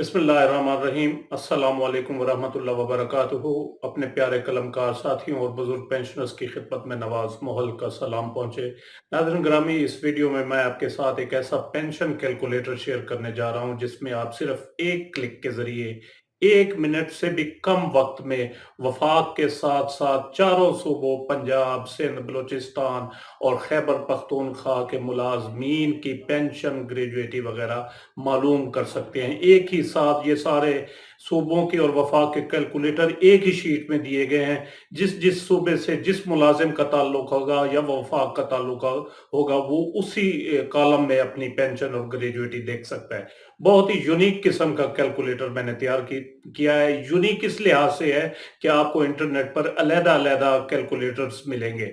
बिस्मिल्लाहिर्रहमानिर्रहीम। अस्सलाम वालेकुम वरहमतुल्लाहि वबरकातुहू। अपने प्यारे कलमकार साथियों और बुजुर्ग पेंशनर्स की खिदमत में नवाज मोहल का सलाम पहुंचे। नाज़रीन ग्रामी, इस वीडियो में मैं आपके साथ एक ऐसा पेंशन कैलकुलेटर शेयर करने जा रहा हूं जिसमें आप सिर्फ एक क्लिक के जरिए 1 मिनट से भी कम वक्त में वफाक के साथ साथ चारों सूबों पंजाब, सिंध, बलूचिस्तान और खैबर पख्तूनख्वा के मुलाजमीन की पेंशन, ग्रेजुएटी वगैरह मालूम कर सकते हैं। एक ही साथ ये सारे सूबों के और वफाक के कैलकुलेटर एक ही शीट में दिए गए हैं। जिस जिस सूबे से जिस मुलाजिम का ताल्लुक होगा या वफाक का ताल्लुक होगा वो उसी कॉलम में अपनी पेंशन और ग्रेजुएटी देख सकता है। बहुत ही यूनिक किस्म का कैलकुलेटर मैंने तैयार किया है। यूनिक इस लिहाज से है कि आपको इंटरनेट पर अलग-अलग कैलकुलेटर्स मिलेंगे।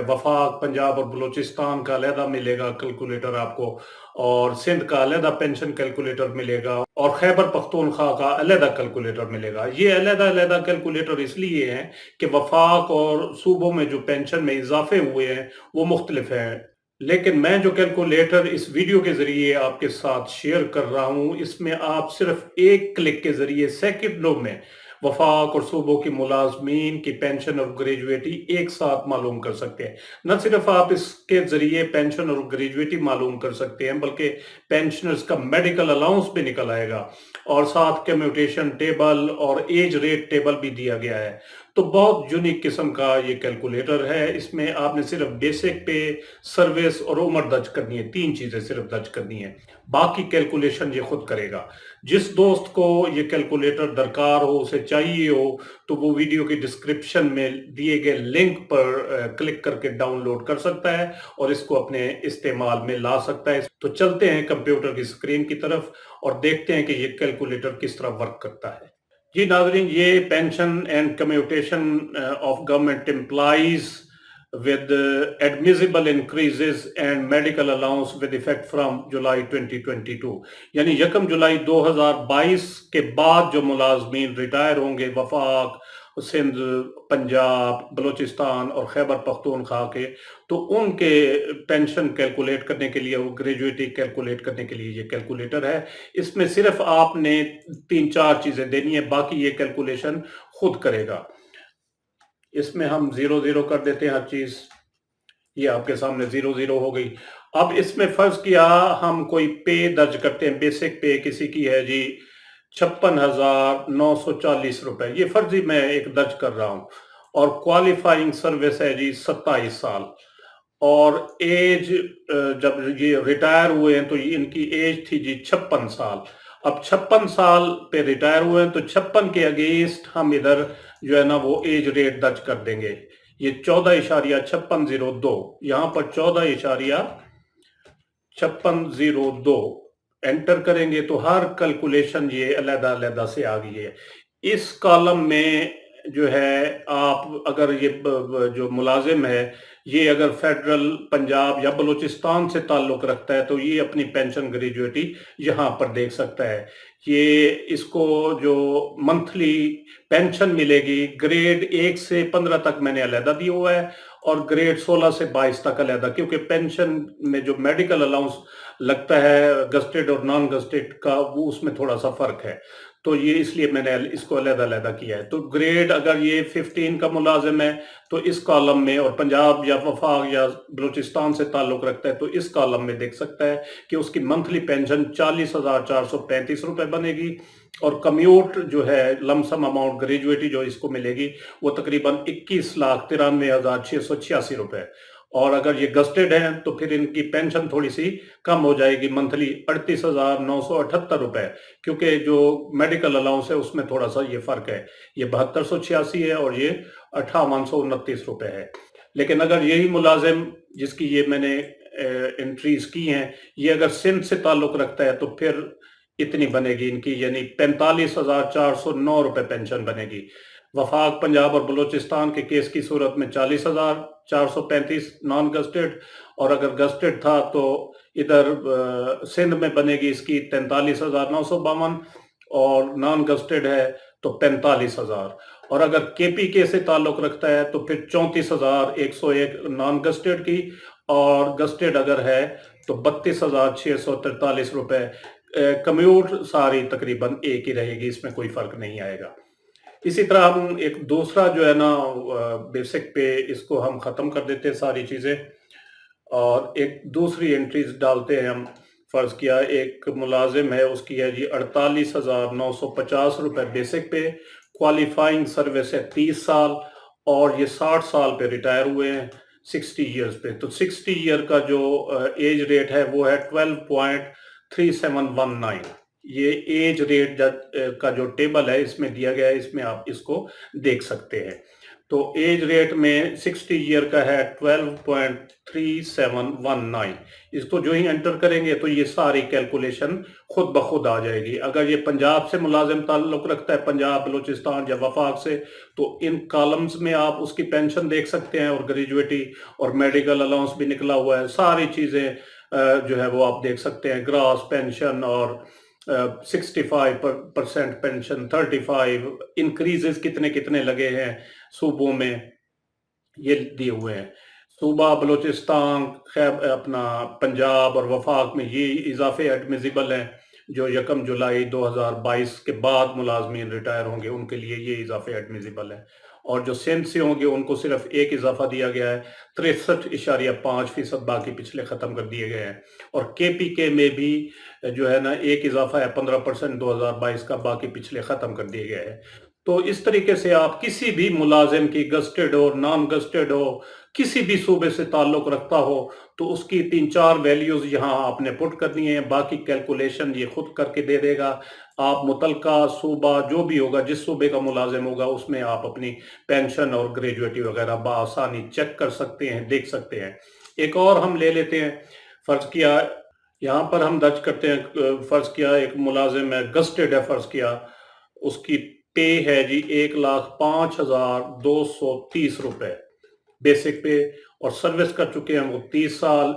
वफाक, पंजाब और बलूचिस्तान का अलहदा मिलेगा कैलकुलेटर आपको, और सिंध का अलहदा पेंशन कैलकुलेटर मिलेगा, और खैबर पख्तूनख्वा का अलहदा कैलकुलेटर मिलेगा। ये अलहदा अलहदा कैलकुलेटर इसलिए हैं कि वफाक और सूबों में जो पेंशन में इजाफे हुए हैं वो मुख्तलिफ हैं। लेकिन मैं जो कैलकुलेटर इस वीडियो के जरिए आपके साथ शेयर कर रहा हूं, इसमें आप सिर्फ एक क्लिक के जरिए सेकंडों में वफाक और सूबों की मुलाजमीन की पेंशन और ग्रेजुएटी एक साथ मालूम कर सकते हैं। न सिर्फ आप इसके जरिए पेंशन और ग्रेजुएटी मालूम कर सकते हैं, बल्कि पेंशनर्स का मेडिकल अलाउंस भी निकल आएगा, और साथ कम्यूटेशन टेबल और एज रेट टेबल भी दिया गया है। तो बहुत यूनिक किस्म का ये कैलकुलेटर है। इसमें आपने सिर्फ बेसिक पे, सर्विस और उम्र दर्ज करनी है। 3 चीजें सिर्फ दर्ज करनी है, बाकी कैलकुलेशन ये खुद करेगा। जिस दोस्त को ये कैलकुलेटर दरकार हो, उसे चाहिए हो, तो वो वीडियो की डिस्क्रिप्शन में दिए गए लिंक पर क्लिक करके डाउनलोड कर सकता है और इसको अपने इस्तेमाल में ला सकता है। तो चलते हैं कंप्यूटर की स्क्रीन की तरफ और देखते हैं कि ये कैलकुलेटर किस तरह वर्क करता है। जी नाजरीन, ये pension and commutation of government employees with admissible increases and medical allowance with effect from जुलाई 2022, यानी 1 जुलाई 2022 के बाद जो मुलाजमीन रिटायर होंगे वफाक, सिंध, पंजाब, बलूचिस्तान और खैबर पख्तूनख्वा के, तो उनके पेंशन कैलकुलेट करने के लिए, वो ग्रेजुएटी कैलकुलेट करने के लिए ये कैलकुलेटर है। इसमें सिर्फ आपने 3-4 चीजें देनी है, बाकी ये कैलकुलेशन खुद करेगा। इसमें हम 0-0 कर देते हैं हर चीज। ये आपके सामने 0-0 हो गई। अब इसमें फर्ज किया हम कोई पे दर्ज करते हैं। बेसिक पे किसी की है जी 56,940 रुपए, ये फर्जी मैं एक दर्ज कर रहा हूं। और क्वालिफाइंग सर्विस है जी 27 साल। और एज, जब ये रिटायर हुए हैं तो इनकी एज थी जी 56 साल। अब 56 साल पे रिटायर हुए हैं तो 56 के अगेंस्ट हम इधर जो है ना वो एज रेट दर्ज कर देंगे। ये 14.5602, यहाँ पर 14.5602 एंटर करेंगे तो हर कैलकुलेशन ये अलग अलग से आ गई है। इस कॉलम में जो है, आप अगर ये जो मुलाजिम है ये अगर फेडरल, पंजाब या बलूचिस्तान से ताल्लुक रखता है तो ये अपनी पेंशन ग्रेजुएटी यहाँ पर देख सकता है। ये इसको जो मंथली पेंशन मिलेगी ग्रेड 1 से 15 तक मैंने अलहदा दिया हुआ है, और ग्रेड 16 से 22 तक अलहदा, क्योंकि पेंशन में जो मेडिकल अलाउंस लगता है गस्टेड और नॉन गस्टेड का, वो उसमें थोड़ा सा फर्क है। तो ये इसलिए मैंने इसको अलहदा अलहदा किया है। तो ग्रेड अगर ये 15 का मुलाजिम है तो इस कॉलम में, और पंजाब या वफाक या बलूचिस्तान से ताल्लुक रखता है तो इस कॉलम में देख सकता है कि उसकी मंथली पेंशन 40,435 रुपए बनेगी, और कम्यूट जो है लमसम अमाउंट ग्रेजुएटी जो इसको मिलेगी वो तकरीबन 21,93,686 रुपए। और अगर ये गस्टेड हैं तो फिर इनकी पेंशन थोड़ी सी कम हो जाएगी, मंथली 38,978 रुपए, क्योंकि जो मेडिकल अलाउंस है उसमें थोड़ा सा ये फर्क है। ये 7286 है और ये 5829 रुपए है। लेकिन अगर यही मुलाजिम जिसकी ये मैंने एंट्रीज की हैं, ये अगर सिंध से ताल्लुक रखता है तो फिर इतनी बनेगी इनकी, यानी 45,409 रुपए पेंशन बनेगी। वफाक, पंजाब और बलूचिस्तान के केस की सूरत में 40,435 नॉन गस्टेड, और अगर गस्टेड था तो इधर सिंध में बनेगी इसकी 43,952, और नॉन गस्टेड है तो 45,000। और अगर केपीके से ताल्लुक रखता है तो फिर 34,101 नॉन गस्टेड की, और गस्टेड अगर है तो 32,643 रुपए कम्यूट सारी तकरीबन एक ही रहेगी, इसमें कोई फ़र्क नहीं आएगा। इसी तरह हम एक दूसरा जो है ना बेसिक पे इसको हम ख़त्म कर देते हैं सारी चीज़ें और एक दूसरी एंट्रीज डालते हैं हम। फ़र्ज़ किया एक मुलाजिम है, उसकी है जी 48,950 रुपए बेसिक पे, क्वालिफाइंग सर्विस है 30 साल और ये 60 साल पे रिटायर हुए हैं 60 ईयर्स पे। तो 60 ईयर का जो एज रेट है वो है 12.3719। ये एज रेट का जो टेबल है इसमें दिया गया है, इसमें आप इसको देख सकते हैं। तो एज रेट में 60 ईयर का है 12.3719। इसको जो ही एंटर करेंगे तो ये सारी कैलकुलेशन खुद ब खुद आ जाएगी। अगर ये पंजाब से मुलाजिम ताल्लुक रखता है, पंजाब, बलूचिस्तान या वफाक से, तो इन कॉलम्स में आप उसकी पेंशन देख सकते हैं और ग्रेजुएटी और मेडिकल अलाउंस भी निकला हुआ है। सारी चीज़ें जो है वो आप देख सकते हैं, ग्रास पेंशन और 65% पेंशन, 35 इंक्रीजेस कितने कितने लगे हैं सूबों में, ये दिए हुए हैं। सूबा बलूचिस्तान, खैब अपना पंजाब और वफाक में ये इजाफे एडमिजिबल हैं, जो 1 जुलाई 2022 के बाद मुलाजमीन रिटायर होंगे उनके लिए ये इजाफे एडमिजिबल हैं। और जो सिंध से होंगे उनको सिर्फ एक इजाफा दिया गया है 63.5%, बाकी पिछले ख़त्म कर दिए गए हैं। और KPK में भी जो है ना एक इजाफा है 15% 2022 का, बाकी पिछले ख़त्म कर दिए गए हैं। तो इस तरीके से आप किसी भी मुलाजिम की गस्टेड हो, नॉन गस्टेड हो, किसी भी सूबे से ताल्लुक रखता हो, तो उसकी 3-4 वैल्यूज यहाँ आपने पुट करनी है, बाकी कैलकुलेशन ये खुद करके दे देगा। आप मुतलका सूबा जो भी होगा, जिस सूबे का मुलाजिम होगा, उसमें आप अपनी पेंशन और ग्रेजुएटी वगैरह बआसानी चेक कर सकते हैं, देख सकते हैं। एक और हम ले लेते हैं, फ़र्ज़ किया यहाँ पर हम दर्ज करते हैं, फ़र्ज़ किया एक मुलाजिम है, गस्टेड है, फ़र्ज़ किया उसकी पे है जी 1,05,230 रुपए बेसिक पे और सर्विस कर चुके हैं वो 30 साल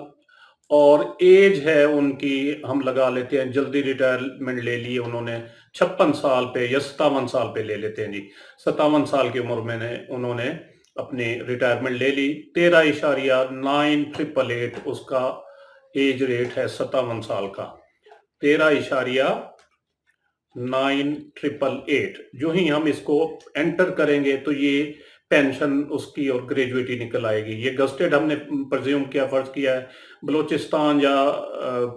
और एज है उनकी, हम लगा लेते हैं, जल्दी रिटायरमेंट ले लिए उन्होंने 56 साल पे या 57 साल पे ले लेते हैं जी। 57 साल की उम्र में उन्होंने अपनी रिटायरमेंट ले ली। 13.9888 उसका एज रेट है 57 साल का। 13.9888। जो ही हम इसको एंटर करेंगे तो ये पेंशन उसकी और ग्रेजुएटी निकल आएगी। ये गस्टेड हमने प्रज्यूम किया, फर्ज किया है, बलूचिस्तान या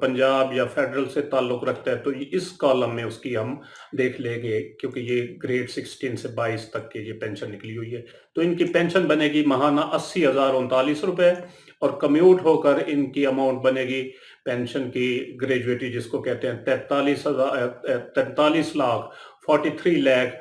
पंजाब या फेडरल से ताल्लुक रखता है, तो इस कॉलम में उसकी हम देख लेंगे, क्योंकि ये ग्रेड 16 से 22 तक की ये पेंशन निकली हुई है। तो इनकी पेंशन बनेगी माहाना 80,039 रुपए और कम्यूट होकर इनकी अमाउंट बनेगी पेंशन की, ग्रेजुएटी जिसको कहते हैं, 43 लाख 43 लाख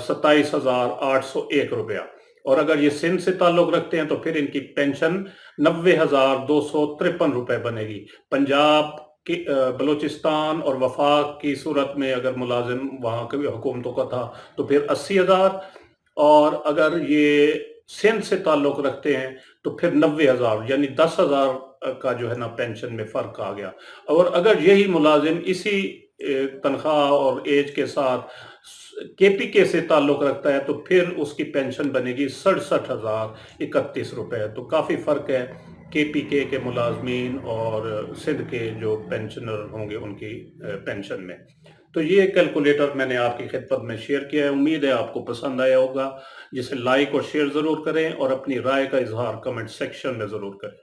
27,801 रुपया। और अगर ये सिंध से ताल्लुक रखते हैं तो फिर इनकी पेंशन 90,253 रुपए बनेगी। पंजाब की, बलूचिस्तान और वफाक की सूरत में अगर मुलाजिम वहाँ की हुकूमतों का था तो फिर 80,000, और अगर ये सिंध से ताल्लुक रखते हैं तो फिर 90,000, यानी 10,000 का जो है ना पेंशन में फ़र्क आ गया। और अगर यही मुलाजिम इसी तनख्वाह और एज के साथ KPK से ताल्लुक रखता है तो फिर उसकी पेंशन बनेगी 67,031 रुपए। तो काफ़ी फ़र्क है KPK के मुलाजमीन और सिंध के जो पेंशनर होंगे उनकी पेंशन में। तो ये कैलकुलेटर मैंने आपकी खिदमत में शेयर किया है, उम्मीद है आपको पसंद आया होगा। जिसे लाइक और शेयर ज़रूर करें और अपनी राय का इजहार कमेंट सेक्शन में ज़रूर करें।